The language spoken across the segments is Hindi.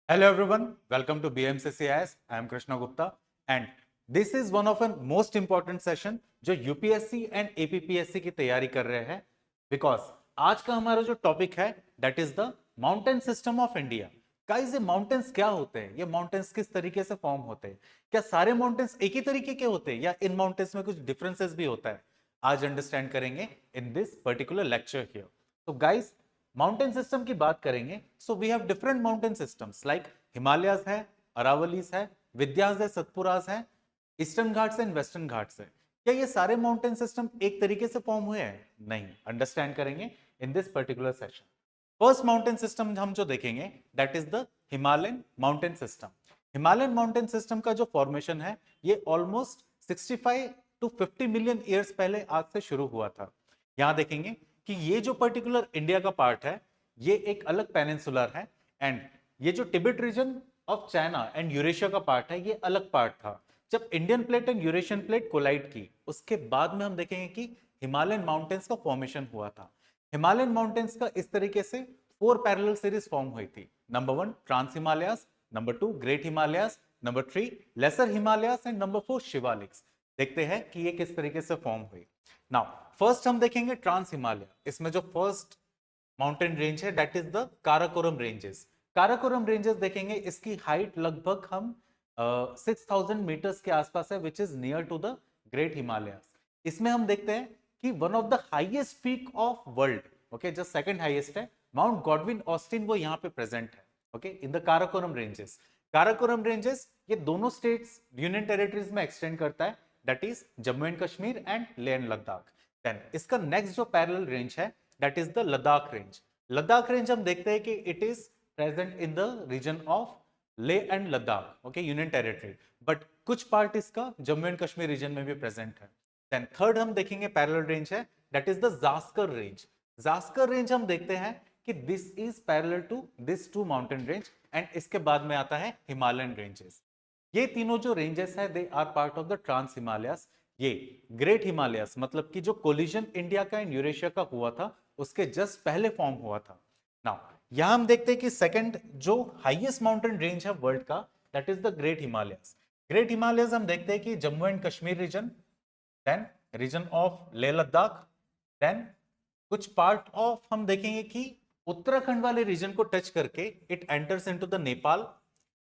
Hello everyone, welcome to BMCCIS. I am Krishna Gupta and this is one of the most important session जो यूपीएससी एंड एपीपीएससी की तैयारी कर रहे हैं बिकॉज आज का हमारा जो टॉपिक है that is the mountain system of India. Guys ये माउंटेन्स क्या होते हैं, ये माउंटेन्स किस तरीके से फॉर्म होते हैं, क्या सारे माउंटेन्स एक ही तरीके के होते हैं या इन माउंटेन्स में कुछ डिफरेंसेस भी होता है, आज अंडरस्टैंड करेंगे in this particular lecture here. तो गाइस माउंटेन सिस्टम की बात करेंगे so we have different mountain systems like Himalayas है, अरावलीज है, विंध्यास है, सतपुरास है, Eastern Ghats and Western Ghats है। क्या ये सारे माउंटेन सिस्टम एक तरीके से फॉर्म हुए हैं? नहीं, अंडरस्टैंड करेंगे in this particular session. First mountain system हम जो देखेंगे that is the Himalayan mountain system. Himalayan mountain system का जो फॉर्मेशन है ये ऑलमोस्ट 65 टू 50 मिलियन ईयर्स पहले आज से शुरू हुआ था। यहां देखेंगे कि ये जो पर्टिकुलर इंडिया का पार्ट है ये एक अलग पेनिनसुलर है एंड ये जो Tibet region of China and Eurasia का पार्ट है ये अलग पार्ट था। जब Indian plate and Eurasian plate collide की उसके बाद में हम देखेंगे कि हिमालयन माउंटेन्स का फॉर्मेशन हुआ था। हिमालयन माउंटेन्स का इस तरीके से 4 पैरेलल सीरीज फॉर्म हुई थी। Number 1 trans Himalayas, number 2 great Himalayas, number 3 lesser Himalayas and number 4 Shivaliks. देखते हैं कि ये किस तरीके से फॉर्म हुई। नाउ फर्स्ट हम देखेंगे ट्रांस हिमालय। इसमें जो फर्स्ट माउंटेन रेंज है that is the Karakoram ranges. Karakoram ranges देखेंगे, इसकी हाइट लगभग हम 6000 मीटर्स के आसपास है which is near to the great Himalayas. इसमें हम देखते हैं कि one of the highest peak of world, okay, जो सेकंड हाईएस्ट है माउंट गॉडविन ऑस्टिन, वो यहाँ पे प्रेजेंट है, okay, in the Karakoram ranges. Karakoram ranges ये दोनों स्टेट्स यूनियन टेरिटरीज में एक्सटेंड करता है, that is Jammu and Kashmir and Leh and Ladakh. Then इसका नेक्स्ट जो पैरेलल रेंज है that is the Ladakh range. Ladakh range हम देखते हैं कि it is present in the region of Leh and Ladakh, okay, union territory, but कुछ पार्ट इसका जम्मू एंड कश्मीर रीजन में भी प्रेजेंट है। देन थर्ड हम देखेंगे पैरेलल रेंज है that is the Zanskar range. Zanskar range हम देखते हैं कि this is parallel to this two mountain range and इसके बाद में आता है हिमालयन रेंजेस। ये तीनों जो रेंजेस है they are part of the trans Himalayas. ये ग्रेट हिमालयास मतलब कि जो कोलिजन इंडिया का एंड यूरेशिया का हुआ था उसके जस्ट पहले फॉर्म हुआ था। नाउ यहां हम देखते हैं कि सेकंड जो हाईएस्ट माउंटेन रेंज है वर्ल्ड का that is the great Himalayas. Great Himalayas हम देखते हैं कि Jammu and Kashmir region, then region of Leh Ladakh, then कुछ पार्ट ऑफ हम देखेंगे कि उत्तराखंड वाले रीजन को टच करके it enters into the Nepal.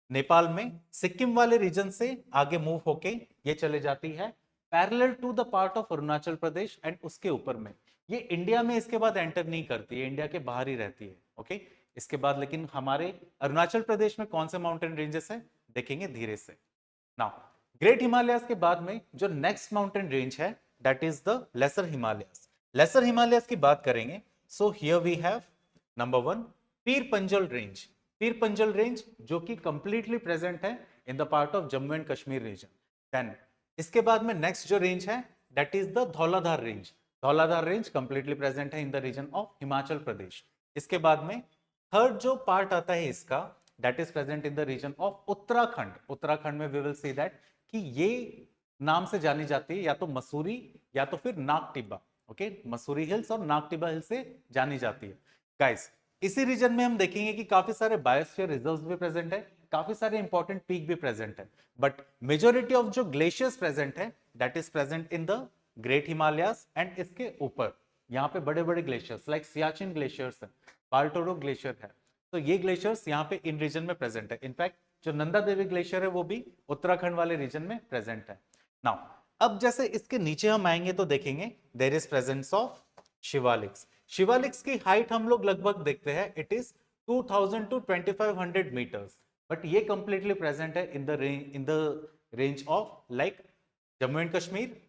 Nepal में सिक्किम वाले रीजन से आगे मूव होके ये चले जाती है parallel to the part of Arunachal Pradesh and उसके ऊपर में ये इंडिया में इसके बाद एंटर नहीं करती है, इंडिया के बाहर ही रहती है, ओके। इसके बाद लेकिन हमारे अरुणाचल प्रदेश में कौन से माउंटेन रेंजेस है देखेंगे धीरे से। नाउ ग्रेट हिमालयास के बाद में जो नेक्स्ट माउंटेन रेंज है that is the lesser Himalayas. Lesser Himalayas की बात करेंगे so here we have number 1 Pir Panjal range. Pir Panjal range जो कि कंप्लीटली प्रेजेंट है in the part of Jammu and Kashmir region. Then इसके बाद में नेक्स्ट जो रेंज है that is the Dhauladhar range. Dhauladhar range completely present है in the region of Himachal Pradesh. इसके बाद में थर्ड जो पार्ट आता है इसका that is present in the region of Uttarakhand. Uttarakhand में वी विल सी दैट कि ये नाम से जानी जाती है या तो मसूरी या तो फिर नागटिब्बा, ओके, मसूरी हिल्स और नागटिब्बा हिल्स से जानी जाती है। गाइस इसी रीजन में हम देखेंगे कि काफी सारे बायोस्फीयर रिजर्व्स भी प्रेजेंट है, काफी सारे इंपॉर्टेंट पीक भी प्रेजेंट है, बट मेजोरिटी ऑफ जो ग्लेशियर्स प्रेजेंट है that is present in the great Himalayas and इसके ऊपर यहाँ पे बड़े बड़े ग्लेशियर्स लाइक सियाचिन ग्लेशियर्स है, बाल्टोरो ग्लेशियर है, तो ये ग्लेशियर्स यहाँ पे इन रीजन में प्रेजेंट है। इनफैक्ट जो नंदा देवी ग्लेशियर है वो भी उत्तराखंड वाले रीजन में प्रेजेंट है। नाउ अब जैसे इसके नीचे हम आएंगे तो देखेंगे there is presence of Shivaliks. Shivaliks की हाइट हम लोग लगभग देखते हैं it is 2000 to 2500 metres, but ये कंप्लीटली प्रेजेंट है in the range of like Jammu and Kashmir,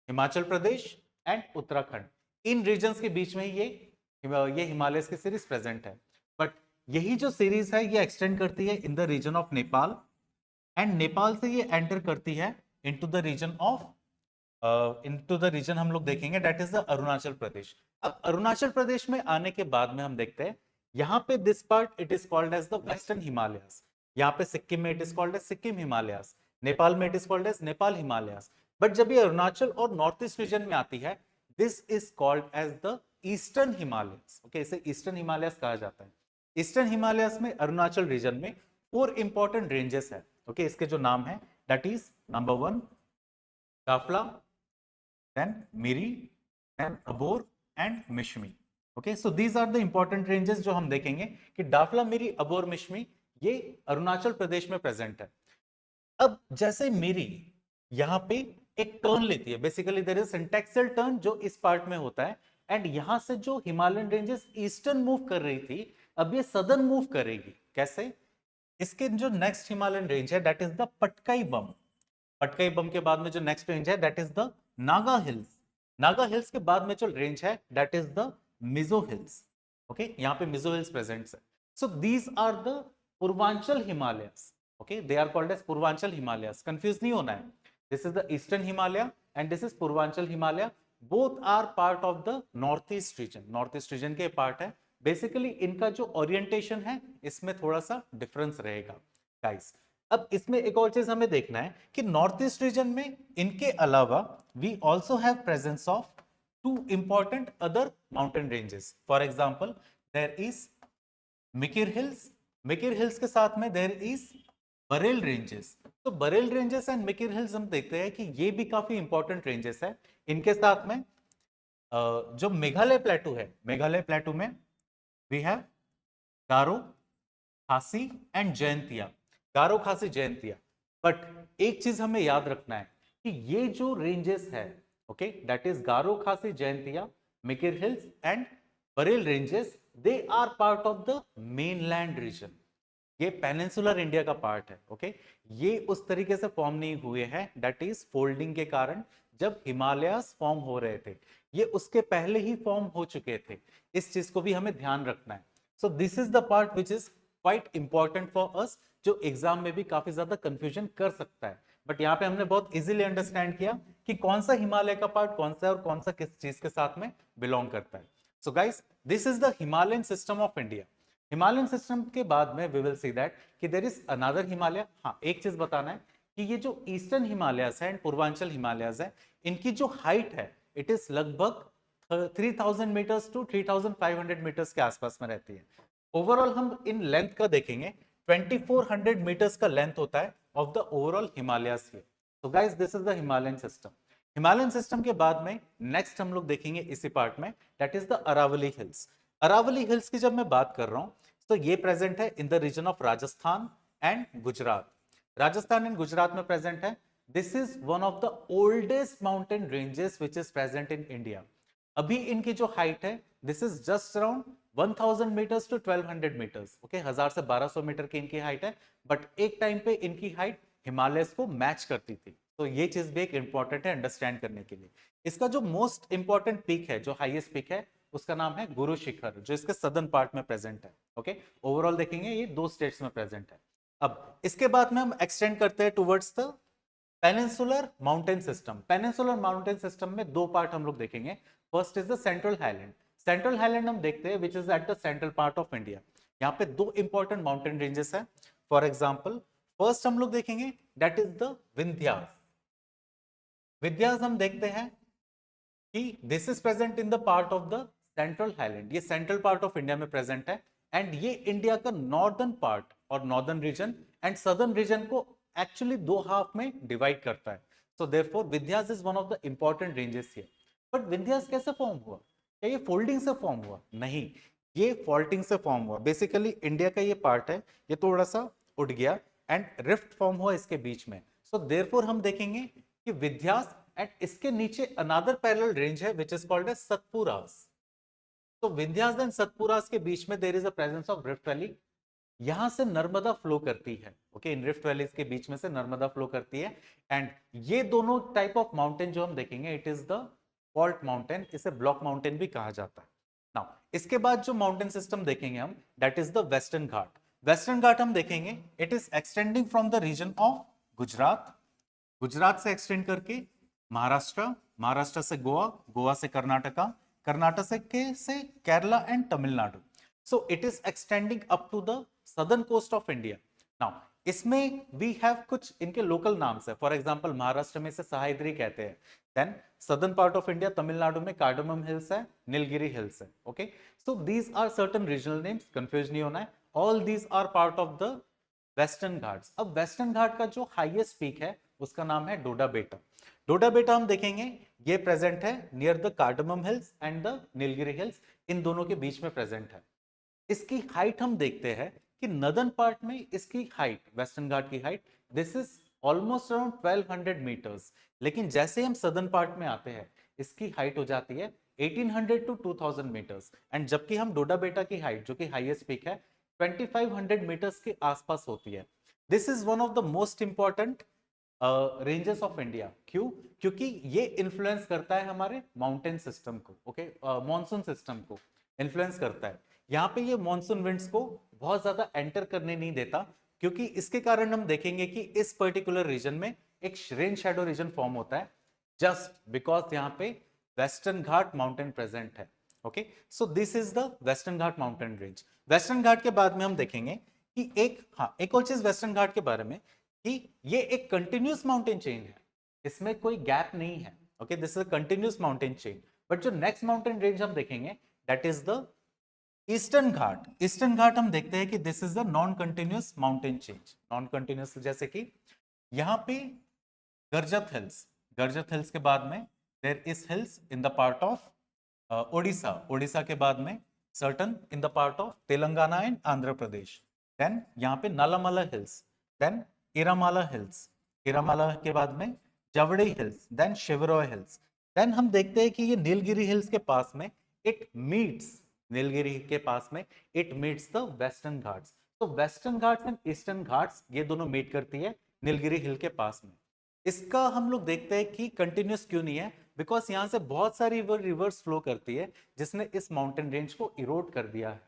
Himachal Pradesh and Uttarakhand. In regions के बीच में ये हिमालय की सीरीज प्रेजेंट है, बट यही जो सीरीज है ये एक्सटेंड करती है in the region of Nepal and Nepal से ये एंटर करती है into the region of into the region हम लोग देखेंगे that is the Arunachal Pradesh. अब अरुणाचल प्रदेश में आने के बाद में हम देखते हैं यहाँ पे this part it is called as the western Himalayas. यहाँ पे सिक्किम में it is called as Sikkim Himalayas, Nepal में it is called as Nepal Himalayas, but जब ये अरुणाचल और नॉर्थ ईस्ट रीजन में आती है this is called as the eastern Himalayas, okay, इसे ईस्टर्न हिमालयास कहा जाता है। ईस्टर्न हिमालयस में अरुणाचल रीजन में 4 इंपॉर्टेंट रेंजेस है। ओके, इसके जो नाम है that is number 1 Dafla, then Miri, then Abor and Mishmi. Okay, so these are the important ranges जो हम देखेंगे कि दाफला, मिरी, अबोर, मिश्मी ये अरुणाचल प्रदेश में प्रेजेंट है। अब जैसे मिरी यहां पे एक टर्न लेती है, बेसिकली देयर इज सिंटैक्सल टर्न जो इस पार्ट में होता है, एंड यहां से जो हिमालयन रेंजेस ईस्टर्न मूव कर रही थी अब ये सदर्न मूव करेगी। कैसे? इसके जो नेक्स्ट हिमालयन रेंज है that is the Patkai Bum. Patkai Bum के बाद में जो नेक्स्ट रेंज है that is the Naga hills. Naga hills के बाद में जो रेंज है that is the Mizo hills. Okay, यहाँ पे मिजो हिल्स प्रेजेंट है। So these are the Purvanchal Himalayas. Okay, they are called as Purvanchal Himalayas, confuse नहीं होना है। This is the eastern Himalaya and this is Purvanchal Himalaya, both are part of the north east region. North east region के पार्ट है। बेसिकली इनका जो ओरिएंटेशन है इसमें थोड़ा सा डिफरेंस रहेगा गाइस। अब इसमें एक और चीज हमें देखना है कि नॉर्थ ईस्ट रीजन में इनके अलावा we also have presence of 2 important other mountain ranges. For example there is Mikir hills, Mikir hills के साथ में देयर इज बरेल रेंजेस। तो Barail ranges and Mikir hills हम देखते हैं कि ये भी काफी इंपॉर्टेंट रेंजेस है। इनके साथ में जो मेघालय प्लेटू है, मेघालय प्लेटू में वी हैव गारो, खासी and Jaintia. Garo, Khasi, Jaintia. But एक चीज हमें याद रखना है कि ये जो रेंजेस है, okay, that is Garo, Khasi, Jaintia, Mikir hills and Barail ranges, they are part of the mainland region. ये पेनिनसुलर इंडिया का पार्ट है। ओके, ये उस तरीके से फॉर्म नहीं हुए हैं, दैट इज फोल्डिंग के कारण जब हिमालयस फॉर्म हो रहे थे, ये उसके पहले ही फॉर्म हो चुके थे। इस चीज को भी हमें ध्यान रखना है। सो this is the part which is quite important for us, जो एग्जाम में भी काफी ज्यादा कंफ्यूजन कर सकता है। बट यहाँ पे हमने बहुत इजीली अंडरस्टैंड किया कि कौन सा हिमालय का पार्ट कौन सा है और कौन सा किस चीज के साथ में बिलोंग करता है। So guys, this is the Himalayan system of India. Himalayan system के बाद में वी विल सी दैट कि देयर इज अनदर हिमालय। हाँ, एक चीज बताना है कि ये जो ईस्टर्न हिमालयस है एंड पूर्वांचल हिमालयस है, इनकी जो हाइट है इट इज लगभग 3000 मीटर्स टू 3500 मीटर्स के आसपास में रहती है। ओवरऑल हम इन लेंथ का देखेंगे 2400 मीटर्स का लेंथ होता है of the overall Himalayas here. तो guys, this is the Himalayan system. Himalayan system के बाद में नेक्स्ट हम लोग देखेंगे इसी पार्ट में, that is the Aravalli hills. Aravalli hills की जब मैं बात कर रहा हूं तो ये प्रेजेंट है in the region of Rajasthan and Gujarat. Rajasthan and Gujarat में प्रेजेंट है। This is one of the oldest mountain ranges which is present in India. अभी इनकी जो हाइट है this is just around 1000 metres to 1200 metres. Okay, 1000 से 1200 मीटर की इनकी हाइट है, बट एक टाइम पे इनकी हाइट हिमालयस को मैच करती थी। तो ये चीज भी एक इंपॉर्टेंट है अंडरस्टैंड करने के लिए। इसका जो मोस्ट इंपॉर्टेंट पीक है, जो हाईएस्ट पीक है, उसका नाम है गुरु शिखर, जो इसके सदर्न पार्ट में प्रेजेंट है। ओके, ओवरऑल देखेंगे ये 2 स्टेट्स में प्रेजेंट है। अब इसके बाद में हम एक्सटेंड करते हैं towards the peninsular mountain system. Peninsular mountain system में 2 पार्ट हम लोग देखेंगे। First is the central highland. Central highland हम देखते हैं which is at the central part of India. यहाँ पे 2 इंपॉर्टेंट माउंटेन रेंजेस है। फॉर एग्जाम्पल फर्स्ट हम लोग देखेंगे that is the Vindhyas. Vindhyas हम देखते हैं कि this is present in the part of the central highland. ये सेंट्रल पार्ट ऑफ इंडिया में प्रेजेंट है एंड ये इंडिया का नॉर्दर्न पार्ट और northern region and southern reason को एक्चुअली 2 हाफ में डिवाइड करता है। So therefore Vindhyas is one of the important ranges here. But Vindhyas कैसे फॉर्म हुआ? क्या ये फोल्डिंग से फॉर्म हुआ? नहीं, ये फॉल्टिंग से फॉर्म हुआ। बेसिकली इंडिया का ये पार्ट है, ये थोड़ा सा उठ गया एंड रिफ्ट फॉर्म हुआ इसके बीच में। सो देयरफॉर हम देखेंगे कि विंध्यास एंड इसके नीचे अनदर पैरेलल रेंज है which is called as Satpuras. तो विंध्यास एंड सतपुरास के बीच में there is a presence of rift valley. यहां से नर्मदा फ्लो करती है। ओके, इन रिफ्ट वैलीज के बीच में से नर्मदा फ्लो करती है एंड ये दोनों टाइप ऑफ माउंटेन जो हम देखेंगे it is the fault mountain, इसे ब्लॉक माउंटेन भी कहा जाता है। नाउ इसके बाद जो माउंटेन सिस्टम देखेंगे हम that is the western Ghat. Western Ghat हम देखेंगे it is extending from the region of Gujarat, Gujarat से एक्सटेंड करके महाराष्ट्र, महाराष्ट्र से गोवा, गोवा से कर्नाटका, कर्नाटक से Kerala and Tamil Nadu. So it is extending up to the southern coast of India. Now इसमें वी हैव कुछ इनके लोकल नाम्स है। फॉर एग्जांपल महाराष्ट्र में इसे सह्याद्री कहते हैं। Then southern part of India Tamil Nadu में कार्डमम हिल्स है, नीलगिरी हिल्स है। Okay, so these are certain regional names, confuse नहीं होना है। All these are part of the western Ghats. अब वेस्टर्न घाट का जो हाईएस्ट पीक है उसका नाम है डोडा बेटा। डोडा बेटा हम देखेंगे ये प्रेजेंट है near the cardamom hills and the Nilgiri hills, इन दोनों के बीच में प्रेजेंट है। इसकी हाइट हम देखते हैं कि नदर्न पार्ट में इसकी हाइट, वेस्टर्न घाट की height, this is almost around 1200 metres. लेकिन जैसे हम सदर्न पार्ट में आते हैं इसकी हाइट हो जाती है 1800 टू 2000 मीटर्स। एंड जबकि हम डोडा बेटा की हाइट जो कि हाईएस्ट पीक है 2500 मीटर्स के आसपास होती है। This is one of the most important ranges of India. क्यों? क्योंकि ये इन्फ्लुएंस करता है हमारे माउंटेन सिस्टम को, ओके, मॉनसून सिस्टम को इन्फ्लुएंस करता है। यहाँ पे ये मॉनसून विंड्स को बहुत ज्यादा एंटर करने नहीं देता, क्योंकि इसके कारण हम देखेंगे कि इस पर्टिकुलर रीजन में एक रेन शैडो रीजन फॉर्म होता है, जस्ट बिकॉज यहाँ पे वेस्टर्न घाट माउंटेन प्रेजेंट है। Okay, so this is the western Ghat mountain range. Western Ghat के बाद में हम देखेंगे कि एक और चीज वेस्टर्न घाट के बारे में कि ये एक कंटिन्यूस माउंटेन चेन है, इसमें कोई गैप नहीं है। Okay, this is a continuous mountain chain. But जो नेक्स्ट माउंटेन रेंज हम देखेंगे that is the eastern Ghat. Eastern Ghat हम देखते हैं कि this is the non continuous mountain chain. Non continuous जैसे कि यहाँ पे गर्जत हिल्स के बाद में there is hills in the part of Odisha. Odisha के बाद में certain in the part of Telangana and Andhra Pradesh. Then यहाँ पे Nallamala hills, then Erramala hills, Erramala के बाद में Javadi hills, then Shevaroy hills. Then हम देखते हैं कि ये नीलगिरी हिल्स के पास में इट मीट्स, नीलगिरी के पास में it meets the western Ghats. तो western Ghats and eastern Ghats ये दोनों मीट करती है नीलगिरी हिल के पास में। इसका हम लोग देखते हैं कि कंटिन्यूस क्यों नहीं है, बिकॉज यहाँ से बहुत सारी रिवर्स फ्लो करती है जिसने इस माउंटेन रेंज को इरोड कर दिया है।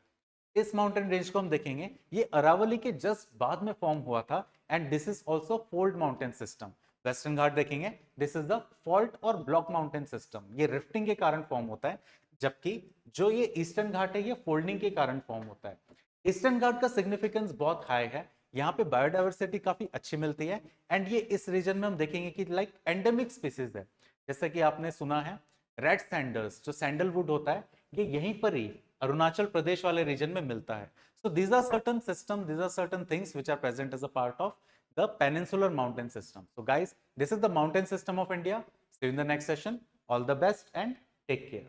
इस माउंटेन रेंज को हम देखेंगे ये अरावली के जस्ट बाद में फॉर्म हुआ था, and this is also fold mountain system. Western Ghat देखेंगे दिस इज द फॉल्ट और ब्लॉक माउंटेन सिस्टम, ये रिफ्टिंग के कारण फॉर्म होता है, जबकि जो ये ईस्टर्न घाट है ये फोल्डिंग के कारण फॉर्म होता है। ईस्टर्न घाट का सिग्निफिकेंस बहुत हाई है, यहाँ पे बायोडाइवर्सिटी काफी अच्छी मिलती है, एंड ये इस रीजन में हम देखेंगे कि लाइक एंडेमिक स्पीसीज है। जैसे कि आपने सुना है रेड सैंडल्स, जो सैंडलवुड होता है ये यहीं पर ही अरुणाचल प्रदेश वाले रीजन में मिलता है। So these are certain system, these are certain things which are present as a part of the peninsular mountain system. So guys, this is the mountain system of India. See you in the next session. All the best and take care.